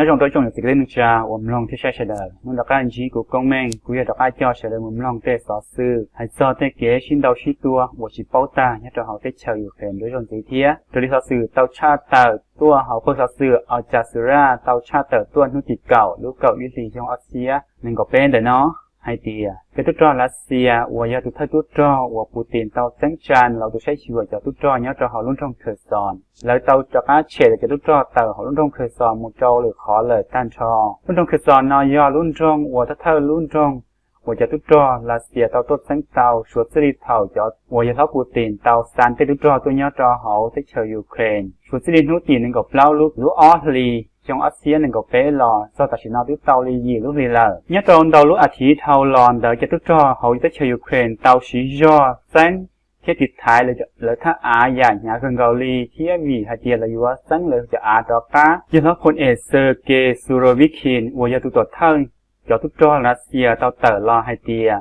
nói trong trong sự lên chaผมลองที่ใช้เฉลยมันดักการจีกูกงแมงกูอยากดักการจ่อเฉลยผมลองเตะสอซื้อให้สอเตะเก๋ชิ้นดาวชิ้นตัว我是包大เนี่ยเราเขาเตะเชยอยู่เห็นด้วยตรงสีเทียตัวที่สอซื้อเตาชาเตาตัวเขาเพิ่งสอซื้อเอาจากสุราเตาชาเตาตัวนุ่งจิตเก่าลูกเก่าวิธีช่องออสเซียนั่นก็เป็นเด้อเนาะให้ดีอ่ะเป็นตุ๊ดจอรัสเซียว่าอยากตุ๊ดไทยตุ๊ดจอว่าปูตินเตาจังจันเราต้องใช้ชีวิตจากตุ๊ดจอเนี่ยเราเขาลุ่นตรงเคยสอนแล้วเตาจากอาเฉดจากตุ๊ดจอเตาเขาลุ่นตรงเคยสอนมุจอหรือขอเลยต้านชอลุ่นตรงเคยสอนนอยอลุ่นตรงว่าถ้าเธอลุ่นตรงว่าจะตุ๊ดจอรัสเซียเตาตุ๊ดจังเตาชวดสลิดเท่าจอว่าอยากเท่าปูตินเตาซานเตตุ๊ดจอตัวเนี่ยเราเขาที่เชยยูเครนชวดสลิดนู้ตีนึงกับเล่าลูกหรือออสลีtrong Asia nên có bé lò sau đó chỉ nói tiếp tàu li gì lúc này là nhất trong đầu lúc Asia thâu lòn đợi cho tất cho hậu tới chơi Ukraine tàu sĩ do sáng thiết thịt thái là thác Á giải nhà gần gạo li thiết vì hai tiền là yếu sáng là cho Á đó cá do đóคนเอกเซอร์เกย์ซูโรวิคินว่าจะตัวเท่าcho tất choรัสเซียtàu tờ lo hai tiền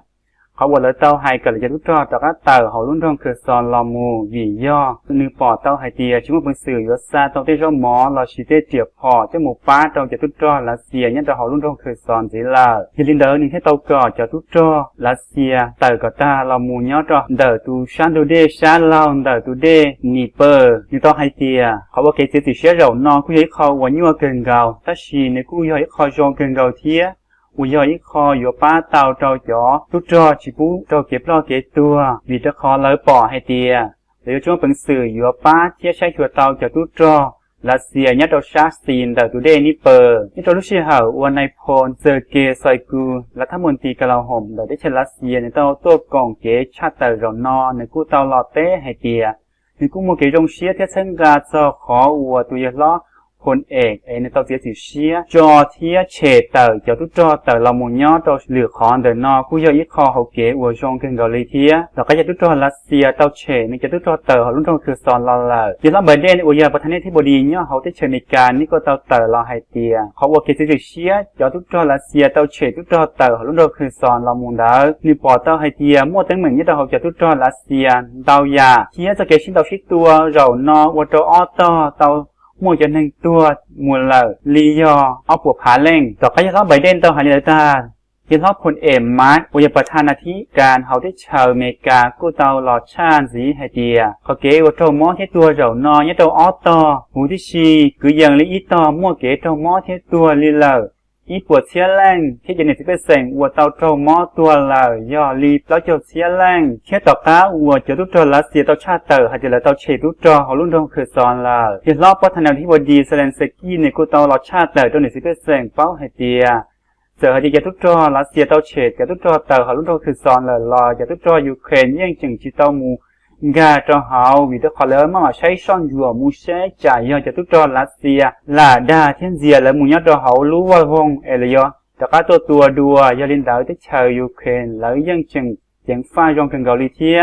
เขาบอกเลยเต้าไฮกับจะทุกจอจากนั้นเต่าเขาลุ่นรองคือซอนลอมูวีย่อนึกปอเต้าไฮเดียชิมว่าเป็นสื่อยศซาเต้าที่ร่มหมอเราชีเตเจียบพอเจ้าหมูป้าเต้าจะทุกจอรัสเซียเนี่ยจะเขาลุ่นรองคือซอนสีลายินเดอร์นี่ให้เต้าก่อจะทุกจอรัสเซียเต่ากับตาลอมูย่อจอเดอตูชันดูเดชันลาวเดอตูเดนีเปอร์นี่เต้าไฮเดียเขาบอกเกจิติเชียเรานอนคู่ยัยคอวันยัวเกินเกาถ้าชีในคู่ยัยคอจงเกินเกาเทียอุยอีคออยู่ป้าเตาเจ้าจ๋อทุกจอชิบุเจ้าเก็บรอเก็บตัววีตะคอเลยปอให้เตียหรือช่วงเป็นสื่ออยู่ป้าเที่ยใช้ชัวเตาจากทุกจอรัสเซียเนี่ยเราชาซีนแต่ตัวเดนิเปอร์นี่เราลูกเชี่ยววันในพลเซอร์เกย์ไซกูรัฐมนตรีกลาโหมเราได้ใช้รัสเซียในเตาตัวกองเก๋ชาติแต่เรานอนในกู้เตาลอเต้ให้เตียในกู้โมเกจงเชียเที่ยเช่นกาจอขออัวตัวยล้อคนเอกในตัวเสียสิเชียจอเทียเฉดเต๋อจะทุกจอเต๋อเราหมุนย่อตัวเหลือคอนเดินนอกู้ย่ออีคอเขาเก๋วัวชงขึ้นเกาหลีเทียเราก็จะทุกจอรัสเซียเต๋อเฉดนี่จะทุกจอเต๋อเขาลุ่นตรงคือซอนเราเลยยิ่งเราเบอร์เดนอุยาประธานาธิบดีเนี่ยเขาได้เชิญในการนี่ก็เต๋อเราไฮเตียเขาวัวเกจิสิเชียจะทุกจอรัสเซียเต๋อเฉดทุกจอเต๋อเขาลุ่นตรงคือซอนเราหมุนได้นี่ปอเต๋อไฮเตียมั่วตั้งเหมือนนี่เราจะทุกจอรัสเซียเต๋อยาเทียจะเกชินเต๋อชิดตัวเรานอวัวเต๋อออเต๋อมัวจะหนึ่งตัวมัวเหล่าลียอเอาปวกผาเล่งต่อไปยังเขาไบเดนต่อหาเนตายังเขาพลเอ็มมาร์กอุยประธานาธิการเขาได้ชาวอเมริกากู้เตาหลอดชาญสีไฮเดียเขาเก๋ว่าเจ้ามอที่ตัวเรานอเนี่ยเจ้าออตอหูที่ชีคืออย่างลีอีตอมัวเก๋เจ้ามอที่ตัวลีเหล่าอีปวดเสียแรงที่จะเนี่ยสิเป็นเสียงวัวเตาเจ้ามอตัวเหล่าย่อรีแล้วเจ้าเสียแรงเชื่อต่อก้าวัวจะทุกจอรัสเซียเตาชาเตอร์หาจะเลยเตาเชทุกจอเขาลุ่นตรงคือซอนเหล่าที่รอบประธานาธิบดีเซเลนสกี้ในกูเตาหลอดชาเตอร์ตัวเนี่ยสิเป็นเสียงเป้าไฮเดียเสือหาจะทุกจอรัสเซียเตาเชจะทุกจอเตอร์เขาลุ่นตรงคือซอนเหล่ารอจะทุกจอยูเครนยังจึงจิตเตามูกาเจ้าเฮาวิธีขอเลยมาใช้ซ่อนอยู่มูเช่จ่ายยอจะทุกจอรัสเซียลาดาเทียนเซียและมูยอเจ้าเฮารู้ว่าฮงเอเลยยอจากการตัวดัวยาลินดาวที่ชาวยูเครนแล้วยังจึงฟ้าจงกันเกาหลีเทีย